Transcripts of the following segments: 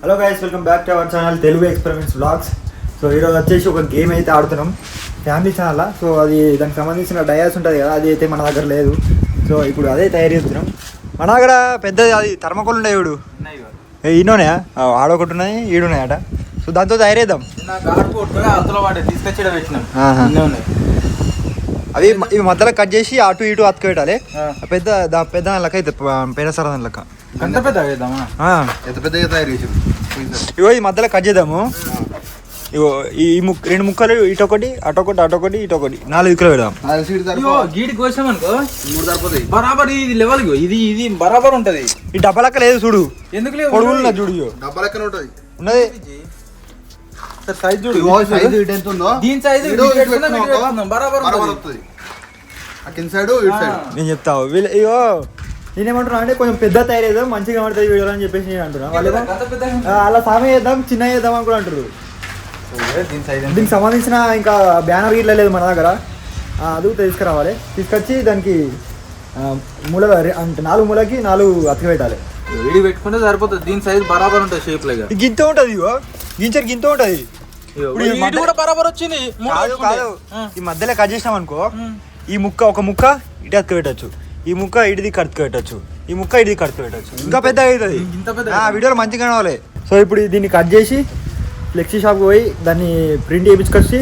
Hello guys, welcome back to our channel Telugu experiments vlogs. So ఈరోజు వచ్చేసి ఒక game అయితే ఆడుతున్నాం ఫ్యామిలీ ఛానల్. సో అది దానికి సంబంధించిన డయాస్ ఉంటుంది కదా, అది అయితే మన దగ్గర లేదు. సో ఇప్పుడు అదే తయారు చేస్తున్నాం. మన దగ్గర పెద్దది అది థర్మకోల్ ఉండే ఇవిడు ఈయననే ఆడొకటి ఉన్నాయి, ఈడున్నాయట. సో దాంతో తయారు చేద్దాం. అవి ఇవి మధ్యలో కట్ చేసి అటు ఇటు అతుకు పెట్టాలి. పెద్ద పెద్ద లెక్క అయితే పెద్ద సరదాని లెక్క ఇగో ఈ మధ్యలో కట్ చేద్దాము. ఇగో ఈ రెండు ముక్కలు ఇటొకటి అటొకటి అటొకటి ఇటొకటి 4 దిక్కులు పెడదాం. గీడి కోసాం అనుకో 3 సరిపోతాయి. బరాబర్ ఇది లెవెల్ ఇది బరాబర్ ఉంటది. ఈ డబ్బా లెక్క లేదు చూడు, ఎందుకు లేదు పొడుగులు చూడు. డబ్బా లెక్కన ఉంటది ఉన్నది సైజ్ చూడు. సైజ్ ఇటు ఎంత ఉందో దీని సైజ్ బరాబర్ వస్తుంది. ఆ కింద సైడ్ ఇటు సైడ్ నేను చెప్తావు. ఇగో నేనేమంటున్నా అంటే కొంచెం పెద్ద తయారు చేద్దాం, మంచిగా పడుతుంది వీడియోలు అని చెప్పేసి నేను అంటున్నా. వాళ్ళు అలా సామే చేద్దాం, చిన్న చేద్దాం అని కూడా అంటారు. దీనికి సంబంధించిన ఇంకా బ్యానర్ గిట్ల లేదు మన దగ్గర. అది తీసుకురావాలి. తీసుకొచ్చి దానికి మూల అంటే 4 మూలకి 4 అతికి పెట్టాలి. వేడి పెట్టుకుంటే సరిపోతుంది. దీని సైజ్ బరాబర్ ఉంటుంది. షేప్ లాగా గింత ఉంటుంది. ఇగో గించరు గింత ఉంటుంది. కూడా బరాబర్ వచ్చింది. కాదు ఈ మధ్యలో కట్ చేసినాం అనుకో, ఈ ముక్క ఒక ముక్క ఇటు అతుకు పెట్టచ్చు, ఈ ముక్క ఇటుది కడుతు పెట్టచ్చు, ఈ ముక్క ఇటుది కడుతు పెట్టచ్చు. ఇంకా పెద్ద అవుతుంది. వీడియోలో మంచిగా కావాలి. సో ఇప్పుడు దీన్ని కట్ చేసి ఫ్లెక్సీ షాప్కి పోయి దాన్ని ప్రింట్ చేయించుకొచ్చి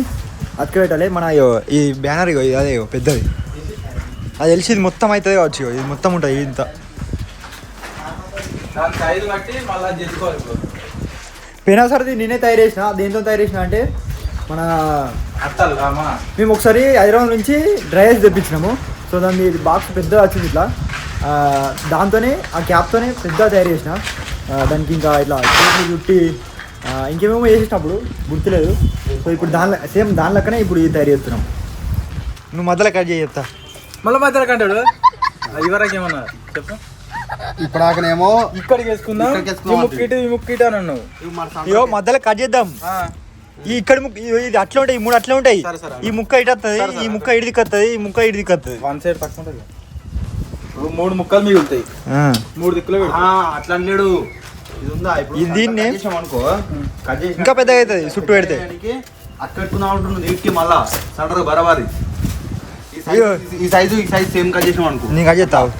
అతుకు పెట్టాలి. మన ఈ బ్యానర్ ఇగో ఇది అదే పెద్దది, అది తెలిసి మొత్తం అవుతుంది కావచ్చు. ఇది మొత్తం ఉంటుంది ఇంత. పోయినా సరే నేనే తయారు చేసిన. దేంతో తయారు చేసిన అంటే మన మేము ఒకసారి హైదరాబాద్ నుంచి డ్రై ఐస్ తెప్పించినాము. సో దాన్ని బాక్స్ పెద్దగా వచ్చింది ఇట్లా. దాంతోనే ఆ క్యాప్తోనే పెద్దగా తయారు చేసిన. దానికి ఇంకా ఇట్లా చుట్టి ఇంకేమేమో చేసేసినప్పుడు గుర్తులేదు. సో ఇప్పుడు సేమ్ దాని లెక్కనే ఇప్పుడు ఇది తయారు చేస్తున్నాం. నువ్వు మధ్యలో కట్ చేయి చెప్తా. మళ్ళీ మధ్యలో కంటాడు ఇవరకు ఏమన్నా చెప్పు. ఇప్పుడాకనేమో ఇక్కడికి వేసుకుందాం, ఈ ముక్కిట అని అన్నావు. ఇగో మధ్యలో కట్ చేద్దాం. ఈ ఇక్కడ ఇది అట్లా ఉంటాయి, 3 అట్లా ఉంటాయి. ఈ ముక్క ఇటు వస్తుంది, ఈ ముక్క ఇటు దిక్కుతుంది, ఈ ముక్క ఇటు దిక్కుతుంది. 1 సైడ్ తక్కువ ఉంటుంది. 3 ముక్కలు మిగులుతాయి. 3 దిక్కులు అట్లా అన్నాడు. ఇది ఉందా ఇప్పుడు దీన్ని అనుకో, కట్ చేసి ఇంకా పెద్దగా అవుతుంది చుట్టూ పెడితే. అక్కడ పెట్టుకున్నా ఉంటుంది నీట్కి. మళ్ళా సడర్ బరాబరి ఈ సైజు సేమ్ కట్ చేసినాం అనుకో. నీకు కట్ చేస్తావు.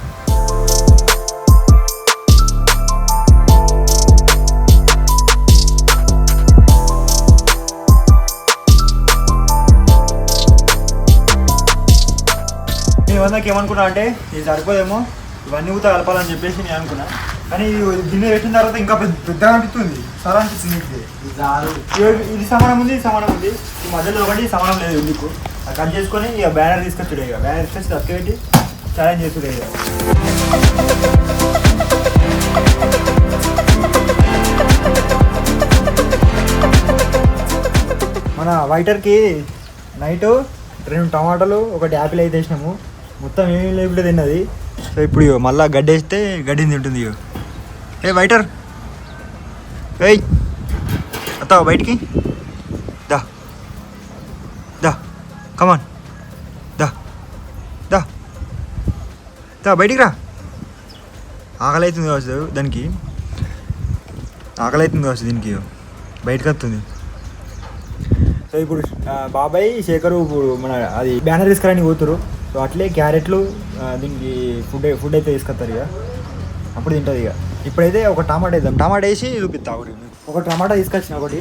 నేను ఏమనుకున్నా అంటే ఇది సరిపోదేమో, ఇవన్నీ కూడా కలపాలని చెప్పేసి నేను అనుకున్నా. కానీ గిన్నె పెట్టిన తర్వాత ఇంకా పెద్దగా అనిపిస్తుంది, చాలా అనిపిస్తుంది. ఇది సమానం ఉంది, ఇది సమానం ఉంది. ఈ మధ్యలో ఒకటి సమానం లేదు. ఎందుకు కట్ చేసుకొని ఇక బ్యానర్ తీసుకొచ్చుడే. ఇక బ్యానర్ తీసుకొచ్చి తక్కువ పెట్టి ఛాలెంజ్ చేసుడే. ఇక మన వైటర్కి నైట్ 2 టమాటాలు 1 యాపిల్ అయితే వేసినాము. మొత్తం ఏమీ లేకుండా తిన్నది. సో ఇప్పుడు మళ్ళీ గడ్డి వేస్తే గడ్డిని తింటుంది. ఏ వైటర్, ఏయ్ వస్తావా బయటికి? దా దా కమాన్, దా దా దా బయటికి రా. ఆకలి అవుతుంది కావచ్చు దానికి, ఆకలి అవుతుంది కావచ్చు దీనికి, బయటకు వస్తుంది. సో ఇప్పుడు బాబాయ్ శేఖరు ఇప్పుడు మన అది బ్యానర్ తీసుకురాని పోతురు. సో అట్లే క్యారెట్లు దీనికి ఫుడ్ అయితే తీసుకొస్తారు. ఇక అప్పుడు తింటుంది. ఇక ఇప్పుడైతే ఒక టమాటా వేద్దాం. టమాటా వేసి చూపిస్తా. ఒక టమాటా తీసుకొచ్చిన ఒకటి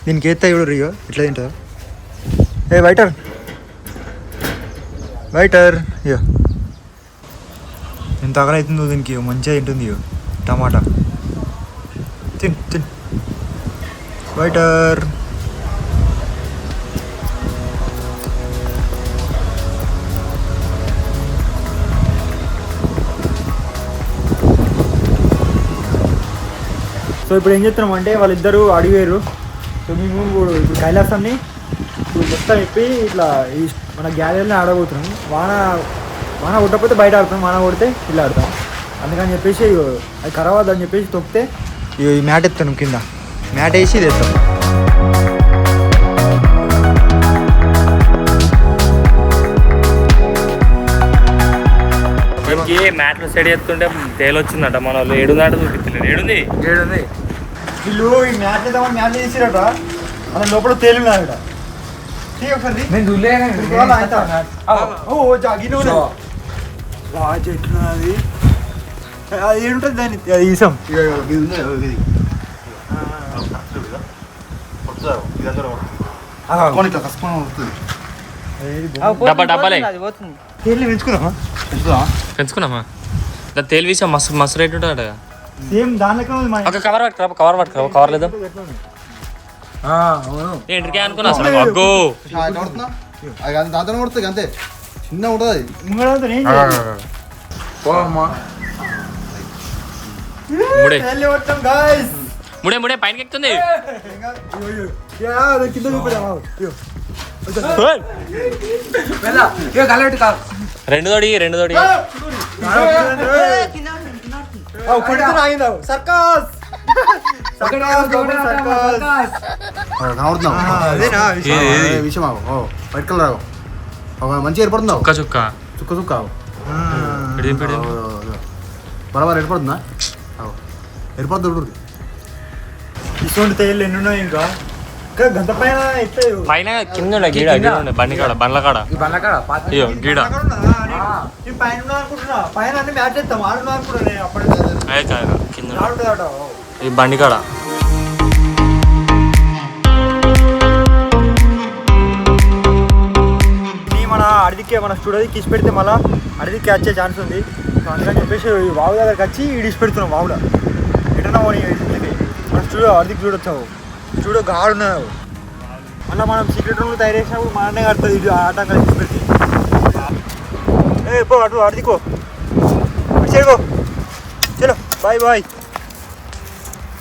దీనికి వేస్తా. ఇవ్వడు ఇక ఇట్లా తింటుందా? ఏ వైటర్, వైటర్ ఇక ఎంత ఆకలి అవుతుందో దీనికి. మంచిగా తింటుంది ఇక టమాటా. తిన్ వైటర్. సో ఇప్పుడు ఏం చేస్తున్నాం అంటే వాళ్ళిద్దరూ అడిగారు. సో మేము ఇప్పుడు కైలాసాన్ని ఇప్పుడు మొత్తం చెప్పి ఇట్లా ఈ మన గ్యాలరీని ఆడబోతున్నాం. వాన కొట్టకపోతే బయట ఆడుతాం, వాన కొడితే ఇట్లా ఆడతాం. అందుకని చెప్పేసి అది ఖరాబ్ అని చెప్పేసి తొక్కితే ఈ మ్యాట్ ఎత్తాను కింద. మ్యాట్ వేసి ఇది ఎత్తాం. మ్యాట్లు సెట్ చేస్తుంటే తేలొచ్చిందట. మన వాళ్ళు 7 చూపిస్తలేదు. 7 ఏడుంది. వీళ్ళు ఈ మ్యాచ్ చేద్దామని మ్యాచ్ చేసిరట అలా లోపల తేలినాడట ఒకసారి నేను చూడలేను ఓ జాగిన బాగా చెట్లు అది అది ఏంటంటుంది దాన్ని అది ఈసం ఇది ఉంది ఇది ఇట్లా కసుకొని వస్తుంది డబ్బాలే తేలిని పెంచుకుందామా పెంచుకున్నామా దాని తేలి విషయం మస్తు మస్తు రేట్ ఉంటుంది కదా సేమ్ దానిలో ఒక కవర్ పట్టుకురా కవర్ లేదా ఏంటికే అనుకున్నా అసలు అగ్గో దాంతో కొడుతుంది అంతే చిన్న ఉంటుంది ముడే గాయస్ ముడే ముడే పైనకి ఎక్కుతుంది కింద చూపెట్టామా రెండు తోడి సర్కస్ విషయం వైట్ కలర్ మంచిగా ఏర్పడుతుందా చుక్క చుక్క చుక్క చుక్క పెడితే బరాబర్ ఏర్పడుతుందా ఏర్పడుతుంది ఇటువంటి తేళ్ళు ఎన్ని ఉన్నాయి ఇంకా గంట పైన పైన కింద ఉండే గీడ ఉండే బండ్ల కాడ అయ్యో గీడ పైన అనుకుంటున్నా పైన అన్ని మ్యాచ్ చేస్తాం ఆడున్నా అనుకుంటున్నా అప్పుడు కింద ఈ బండి కాడ మన అడిదికే మన స్టూడియోకి కిసి పెడితే మళ్ళీ అడిది క్యాచ్ చేసే ఛాన్స్ ఉంది సో అందుకని చెప్పేసి వాగు దగ్గరికి వచ్చి ఇడిసి పెడుతున్నాం వాగులో ఎటన్నా పోనీ ఇంటికి మన స్టూడియో అడిదికి చూడొచ్చావు స్టూడియో గాడున్నావు మళ్ళీ మనం సీక్రెట్ రూమ్లో తయారు చేసినప్పుడు మననే కడుతుంది ఇది ఆటంగా తీసి పెడితే పో అటు అడిదికో అటు సైడ్ పో చలో బాయ్ బాయ్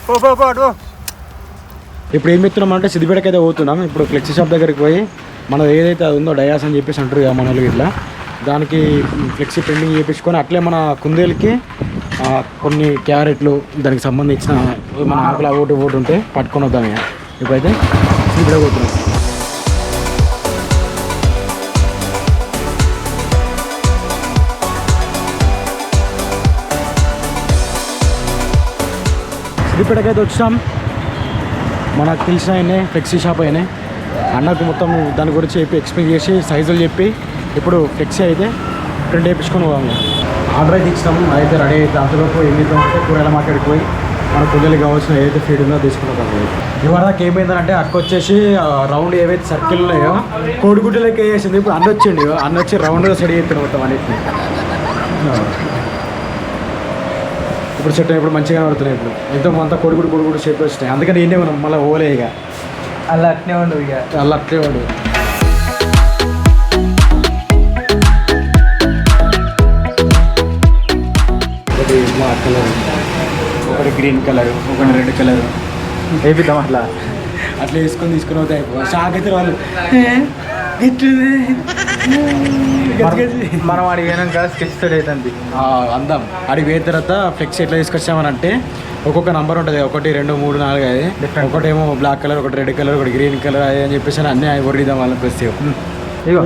పో అటు ఇప్పుడు ఏం చెప్తున్నాం అంటే సిద్దిపేటకి అయితే పోతున్నాం. ఇప్పుడు ఫ్లెక్సీ షాప్ దగ్గరికి పోయి మనం ఏదైతే అది ఉందో డయాస్ అని చెప్పేసి అంటారు కదా మన వాళ్ళు ఇట్లా దానికి ఫ్లెక్సీ ప్రింటింగ్ చేయించుకొని అట్లే మన కుందేలకి కొన్ని క్యారెట్లు దానికి సంబంధించిన మన ఆకులు ఒకటి ఉంటే పట్టుకొని వద్దాం. ఇప్పుడైతే సిద్దిపేట పోతున్నాం. సిద్దిపేటకి అయితే వచ్చాం. మనకు తెలిసిన ఆయనే ఫ్లెక్సీ షాప్ అయినా అన్నకు మొత్తం దాని గురించి చెప్పి ఎక్స్ప్లెయిన్ చేసి సైజులు చెప్పి ఇప్పుడు ఫ్లెక్సీ అయితే ప్రింట్ వేయించుకొని పోవాలి. ఆర్డర్ అయితే ఇచ్చినాము, అయితే రెడీ అయితే అంతలోపు ఏం చేద్దామంటే కూరగాయల మార్కెట్కి పోయి మన పిల్లలకి కావాల్సిన ఏదైతే ఫీడ్ ఉందో తీసుకున్నాం. ఇవాళకి ఏమైందంటే అక్క వచ్చేసి రౌండ్ ఏవైతే సర్కిల్ ఉన్నాయో కోడిగుడ్డలకి వేసింది. ఇప్పుడు అన్న వచ్చిండు, అన్న వచ్చి రౌండ్గా సెట్ చేస్తాడు మొత్తం అన్నిటిని. ఇప్పుడు సెట్ ఇప్పుడు మంచిగా పడుతున్నాయి. ఇప్పుడు ఎంతో అంతా కొడుకుడు షేప్ వచ్చినాయి. అందుకని ఏంటి మనం మళ్ళీ ఓలే ఇక అలా అట్నే ఉండవు ఇక అలా అట్లే వాడు. ఒకటి బ్లాక్ కలర్, ఒకటి గ్రీన్ కలర్, ఒకటి రెడ్ కలర్ వేపిద్దాం. అట్లా వేసుకొని తీసుకుని అవుతాయి. షాక్ అయితే వాళ్ళు మనం అడిగి పోయినాక స్కెచ్ తోటి అవుతుంది అందం. అడిగి పోయిన తర్వాత ఫ్లెక్స్ ఎట్లా తీసుకొచ్చామని అంటే ఒక్కొక్క నంబర్ ఉంటుంది, 1 2 3 4 5. ఒకటేమో బ్లాక్ కలర్, ఒకటి రెడ్ కలర్, ఒకటి గ్రీన్ కలర్ అది అని చెప్పేసి అన్నీ కొరిద్దాం వాళ్ళని ప్రతి. ఇగో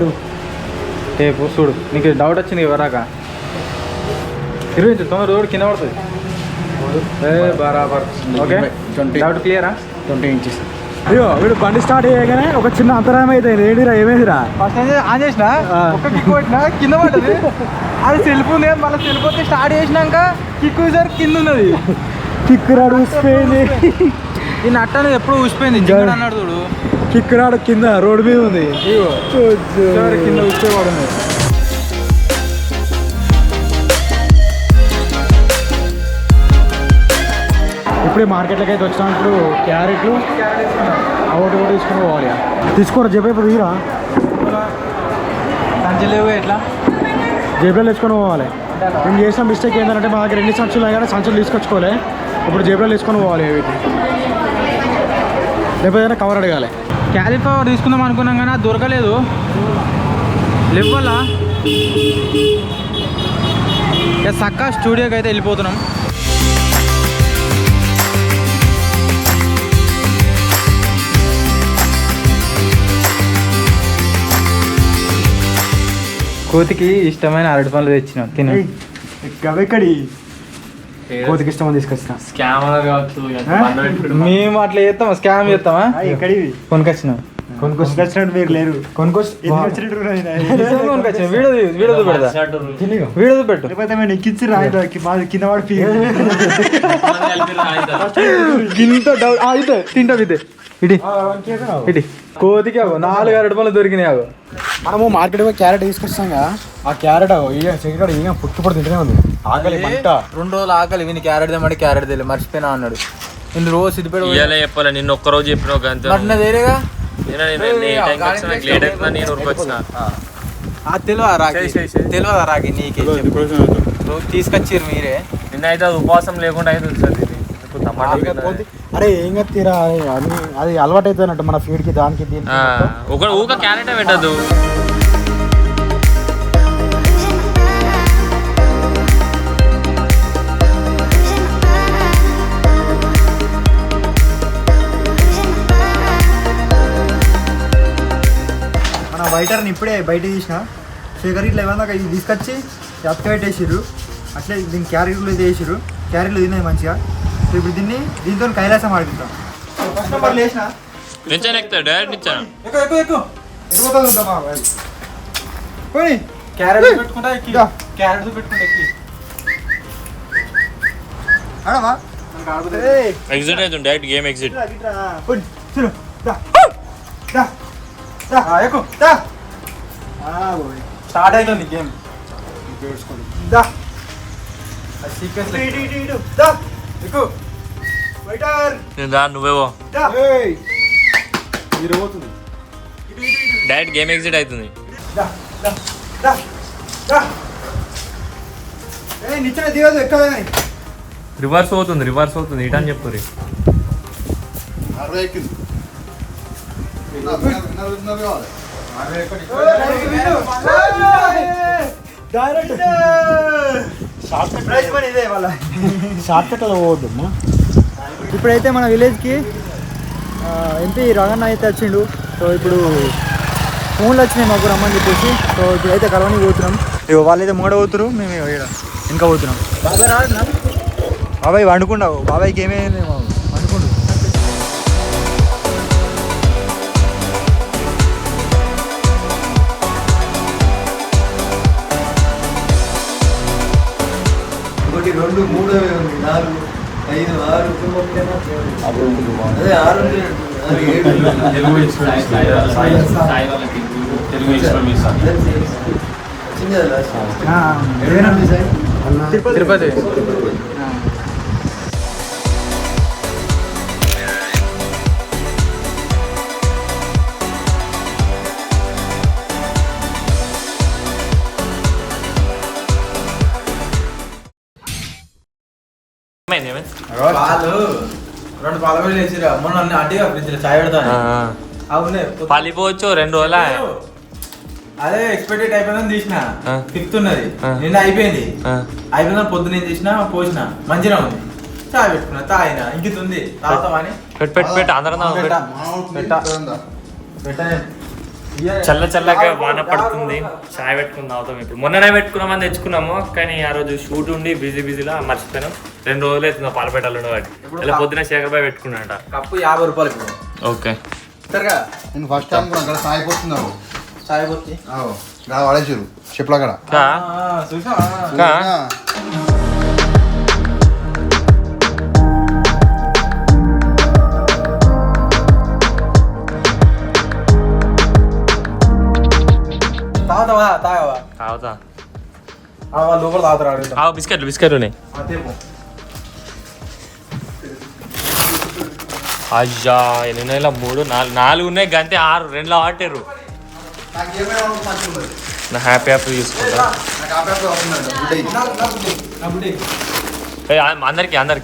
రేపు చూడు నీకు డౌట్ వచ్చింది ఎవరాక ఇరవై తొందర రోడ్ కింద పడుతుంది. బరాబర్ ఓకే, డౌట్ క్లియరా? 20 ఇంచెస్. అయ్యో వీడు బండి స్టార్ట్ చేయగానే ఒక చిన్న అంతరాయం అయితే ఏంటిరా ఏమైందిరా? ఫస్ట్ ఆన్ చేసిన ఒక్క కిక్ కొట్టినా కింద పడ్డది. అది సెల్ఫ్ ఉంది కానీ మళ్ళీ సెల్ఫ్ వస్తే స్టార్ట్ చేసినాక కిక్ సార్ కింద ఉన్నది. కిక్ రాడు ఊసిపోయింది. ఈ నట్ట అనేది ఎప్పుడు ఊసిపోయింది జగన్ అన్నాడు చూడు. కిక్ రాడు కింద రోడ్డు మీద ఉంది, కింద ఊసిపోయి. ఇప్పుడే మార్కెట్లోకి అయితే వచ్చినాం. ఇప్పుడు క్యారెట్లు ఒకటి కూడా తీసుకుని పోవాలి. తీసుకోరా జేబులో, ఇప్పుడు తీరా సంచలేవు ఎట్లా జేబులో తీసుకొని పోవాలి. మేము చేసిన మిస్టేక్ ఏంటంటే మా దగ్గర 2 సంచులు ఉన్నాయి కానీ సంచులు తీసుకొచ్చుకోవాలి. ఇప్పుడు జేబులో తీసుకొని పోవాలి. వీటిని లేకపోతే ఏదైనా కవర్ అడగాలి. క్యాలిఫ్లవర్ తీసుకుందాం అనుకున్నాం కానీ అది దొరకలేదు. లేవల్లా ఇక చక్క స్టూడియోకి అయితే వెళ్ళిపోతున్నాం. కోతికి ఇష్టమైన అరటి పండ్లు తెచ్చినాం, తిను. గవెక్కడి కోతికి ఇష్టమని తీసుకొచ్చిన. స్కామర్ కావచ్చు మేము అట్లా చేస్తామా స్కామ్ చేస్తామా ఎక్కడివి కొనుకొచ్చినాం కొనుకొచ్చినట్టు మీరు లేరు కొనుకొచ్చినట్టు కొనుకొచ్చిన వీడియో పెడతా వీడియో పెట్టు లేకపోతే మేము ఎక్కించి రాయిదా కింద పడి ఇంత డౌట్ ఇదే తింటాం ఇదే ఇటు ఇటు కోతికి 4 అరటిపళ్ళు దొరికినాయి అగో. మనము మార్కెట్ పోయి క్యారెట్ తీసుకొచ్చాం కదా, ఆ క్యారెట్ చెక్కడ ఇంకా పుట్టు తింటూనే ఉంది. ఆకలి మంట 2 రోజులు ఆకలి విని క్యారెట్ తెమ్మంటే క్యారెట్ తెలియదు మర్చిపోయినా అన్నాడు. ఇన్ని రోజు సిద్ధిపేట ఇవాళ చెప్పాలి, నిన్న ఒక్క రోజు చెప్పినావు అంతే. వేరేగా నేను ఊరికొచ్చిన తెలియదా రాకి నీకే తీసుకొచ్చారు మీరే. నిన్న అయితే అది ఉపవాసం లేకుండా అయితే సార్ అరే ఏం తీరా అది అలవాటు అవుతుందన్నట్టు మన ఫీడ్కి దానికి ఒక ఊక క్యారెట్ పెట్టద్దు. మన వైటర్ని ఇప్పుడే బయట తీసిన శేఖర్ ఇట్లా ఏమన్నా ఇది తీసుకొచ్చి అక్క పెట్టేసిర్రు. అట్లే దీన్ని క్యారెట్లు అయితే వేసిర్రు, క్యారెట్లు తిన్నాయి మంచిగా. సో ఇప్పుడు దీంతో కైలాసం ఆడుకుంటాం. ఫస్ట్ నెంబర్ లేచిన నిచ్చాను ఎక్కుతాడు డైరెక్ట్ నిచ్చాను క్యారెట్ పెట్టుకుంటా క్యారెట్ పెట్టుకుంటా ఆడవా ఎగ్జిట్ అవుతుంది డైరెక్ట్ గేమ్ ఎగ్జిట్. స్టార్ట్ అవుతుంది గేమ్. నువ్వేవో డైరెక్ట్ గేమ్ ఎగ్జిట్ అవుతుంది. రివర్స్ అవుతుంది ఇటని చెప్పు రీ. Short cut పోవద్దమ్మా. ఇప్పుడైతే మన విలేజ్కి ఎంపీ రగన్న అయితే వచ్చిండు. సో ఇప్పుడు ఫోన్లు వచ్చినాయి మాకు రమ్మని చెప్పేసి. సో ఇప్పుడైతే కలవని పోతున్నాం. ఇగో వాళ్ళైతే మూడ పోతురు, మేము ఇక్కడ ఇంకా పోతున్నాం. బాబాయ్ రాడున్నా, బాబాయ్ వండుకుండావు, బాబాయ్కి ఏమైంది వండుకుండు. ఒకటి 2 3 4 5 6 అదే 6 తిరుపతి పాలు 2 పాలు కూడా వేసిరా మొన్న అడ్డీగా ఫ్రిడ్జ్ లో చాయ్ పెడతాను. అవునే పాలిపోవచ్చు 2 రోజుల. అదే ఎక్స్పెక్టెడ్ అయిపోయిందని తీసిన 5th ఉన్నది నిన్న అయిపోయింది. అయిపోయిందని పొద్దున ఏం చేసిన పోసిన మంచిగా ఉంది. చాయ్ పెట్టుకున్నా తాగిన ఇంకిత ఉంది తాగుతామని పెట్టు అందరం చల్లగా వాన పడుతుంది. చాయ్ పెట్టుకుని తాగుతాం. ఇప్పుడు మొన్ననే పెట్టుకున్నామని తెచ్చుకున్నాము, కానీ ఆ రోజు షూట్ ఉండి బిజీలా మర్చిపోయినాం. 2 రోజులు అవుతుంది పాల పెట్టాలి వాటి. ఇలా పొద్దున శేఖర్ బాయ్ పెట్టుకున్నాట. కప్పు 50 రూపాయలు ఇప్పుడు. ఓకే నేను ఫస్ట్ టైం అక్కడ సాయిపోతున్నావు సాయిపోతే వాడేసారు చెప్పుల అక్కడ తాగుతా లోపల తాగుతారు. బిస్కెట్లు ఉన్నాయి. అయ్యా 8 4 ఉన్నాయి గంతే 6 2 ఆటారు. నా హ్యాపీ తీసుకుంటా అందరికి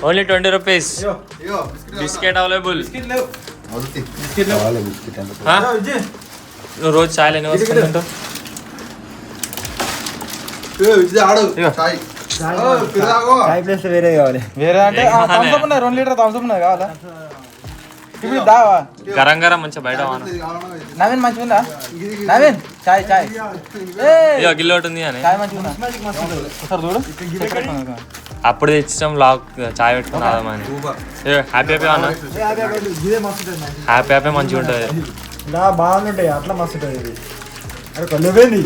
ఓన్లీ 20 రూపీస్. Biscuit available. నువ్వు రోజు చాయ్ ఎన్ని వస్తుంటావు? వేరే కావాలి. వేరే అంటే 2 లీటర్ థమ్స్ అప్ ఉన్నది కావాలా? ఇప్పుడు దావా గరం మంచిగా బయట నవీన్ మంచిగా ఉందా? నవీన్ చాయ్ చాయ్ ఇక గిల్లు ఒకటి ఉంది అని చాయ్ మంచిగా ఒకసారి చూడు అప్పుడు తెచ్చినాం లాక్ చాయ్ పెట్టుకుని రాదామని హ్యాపీ హ్యాపీ అన్న ఇదే మస్తు ఉంటుంది నాకు. హ్యాపీ హ్యాపీ మంచిగా ఉంటుంది ఇలా బాగుంటాయి అట్లా మస్తు ఉంటుంది ఇది అరే కొల్లపోయింది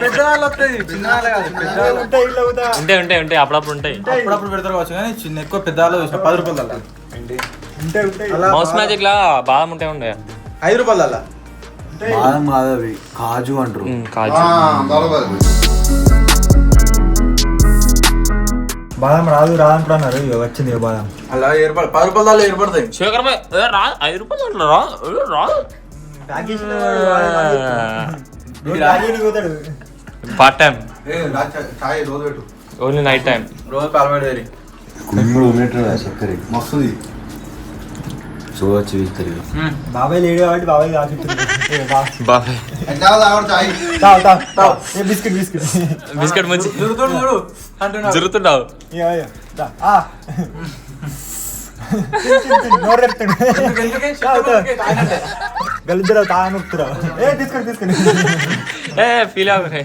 పెద్దవాళ్ళు వస్తాయి చిన్న వాళ్ళు కాదు పెద్దవాళ్ళు ఉంటాయి ఇట్లా అవుతా ఉంటాయి ఉంటాయి ఉంటాయి అప్పుడప్పుడు ఉంటాయి అప్పుడప్పుడు పెడతారు కావచ్చు కానీ చిన్న ఎక్కువ పెద్దవాళ్ళు చూసిన 10 రూపాయలు అలా ఉంటాయి ఉంటాయి మౌస్ మ్యాజిక్ లా బాదం ఉంటాయి ఉండే 5 రూపాయలు అలా బాదం కాదవి కాజు అంటారు కాజు బాదం రాదు రాదనుకున్నారు ఇక వచ్చింది ఇక బాదం అలా ఏర్పడ 10 రూపాయలు అలా ఏర్పడతాయి శేఖర్ భాయ్ రా 5 రూపాయలు అంటారా రా పోతాడు పార్ట్ టైం చాయ్ రోజు పెట్టు ఓన్లీ నైట్ టైం రోజు పాలబెడేది కుమ్ముడు ఉన్నట్టు చక్కర మస్తుంది చూడవచ్చు ఇస్తారు బాబాయ్ లేడు కాబట్టి బాబాయ్ కాచుతుంది బాబాయ్ బిస్కెట్ బిస్కెట్ బిస్కెట్ మంచి జరుగుతుంది చూడు అంటున్నా జరుగుతుండవు గలిద్దరు తాగనుకుతురా ఏ తీసుకొని తీసుకొని ఏ ఫీల్ అవ్వరే